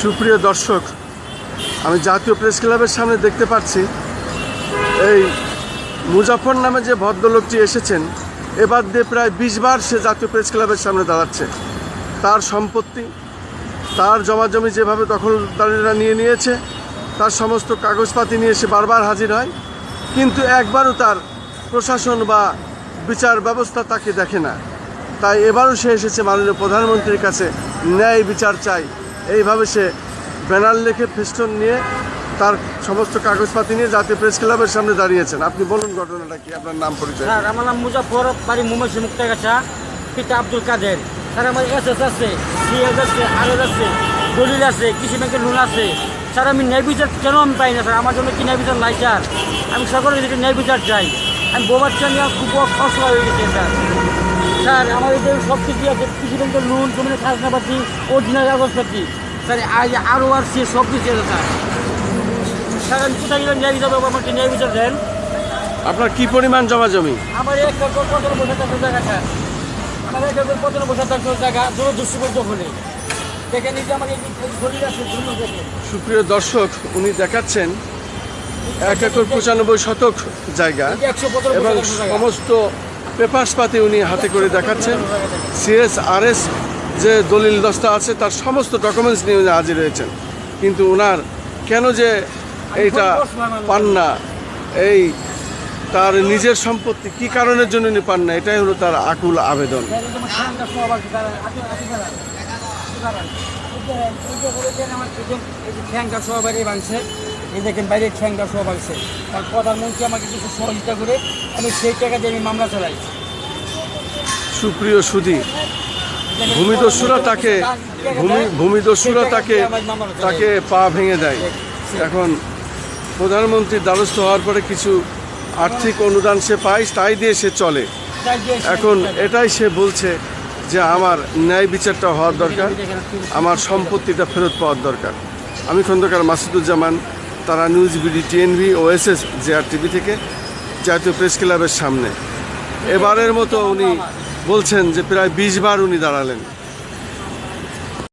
সুপ্রিয় দর্শক, আমি জাতীয় প্রেস ক্লাবের সামনে দেখতে পাচ্ছি এই মুজাফর নামে যে ভদ্রলোকটি এসেছেন, এবার দিয়ে প্রায় 20 বার সে জাতীয় প্রেস ক্লাবের সামনে দাঁড়াচ্ছে। তার সম্পত্তি, তার জমাজমি যেভাবে দখলদারেরা নিয়ে নিয়েছে, তার সমস্ত কাগজপাতি নিয়ে সে বারবার হাজির হয়, কিন্তু একবারও তার প্রশাসন বা বিচার ব্যবস্থা তাকে দেখে না। তাই এবারও সে এসেছে মাননীয় প্রধানমন্ত্রীর কাছে ন্যায় বিচার চাই। এইভাবে সে ব্যানার লেখে ফেস্টুন নিয়ে তার সমস্ত কাগজপাতি নিয়ে জাতীয় প্রেস ক্লাবের সামনে দাঁড়িয়েছেন। আপনি বলুন ঘটনাটা কি, আপনার নাম পরিচয়? স্যার, আমার নাম মুজাফর, বাড়ি মুমসি মুক্তাগাছা, পিতা আব্দুল কাদের। স্যার, আমার এসএস আছে, সিএস আছে, আরএস আছে, দলিল আছে, কৃষি ব্যাংকের লোন আছে। স্যার, আমি ন্যায় বিচার কেন আমি পাই না? স্যার, আমার জন্য কি ন্যায় বিচার নাই? স্যার, আমি সকলের দিকে ন্যায় বিচার চাই। আমি বোমার নিয়ে খুব অসহায় হয়ে গেছে। স্যার, আমার এই যে সব কিছু আছে, কৃষি ব্যাংকের লোন, জমির খাজনাপাতি, অরিজিনাল কাগজপাতি, স্যার আরও আর সে সব কিছু আছে। স্যার, স্যার আমি কোথায় গেলে ন্যায় বিচার পাবো? আমাকে ন্যায় বিচার দেন। আপনার কি পরিমাণ জমাজমি? আমার 1 একর 15 জায়গা। স্যার, আমার 1 একর 15 জায়গা দূরদর্শী দখলে দেখেন। এই যে আমার এই দলিল আছে, দলিল দেখেন। সুপ্রিয় দর্শক, উনি দেখাচ্ছেন 1 একর 95 শতক জায়গা এবং সমস্ত পেপারসপাতি উনি হাতে করে দেখাচ্ছেন। সিএস আরএস যে দলিল দস্তা আছে তার সমস্ত ডকুমেন্টস নিয়ে উনি হাজির হয়েছেন, কিন্তু ওনার কেন যে এইটা পান না, এই তার নিজের সম্পত্তি কি কারণের জন্য উনি পান না, এটাই হলো তার আকুল আবেদন। এই দেখেন বাইরে ঠ্যাঙ্গা সহ ভাঙছে। তার প্রধানমন্ত্রী আমাকে কিছু সহযোগিতা করে আমি সেই টাকা দিয়ে আমি মামলা চালাই। সুপ্রিয় সুধী, ভূমিদস্যুরা তাকে পা ভেঙে দেয়। এখন প্রধানমন্ত্রীর দ্বারস্থ হওয়ার পরে কিছু আর্থিক অনুদান সে পায়, তাই দিয়ে সে চলে। এখন এটাই সে বলছে যে আমার ন্যায় বিচারটা হওয়ার দরকার, আমার সম্পত্তিটা ফেরত পাওয়ার দরকার। আমি খন্দকার মাসুদুজ্জামান, তারা নিউজ বিডি, টিএনভি ও এসএস জেআর টিভি থেকে জাতীয় প্রেস ক্লাবের সামনে। এবারের মতো উনি বলছেন যে প্রায় 20 বার উনি দাঁড়ালেন।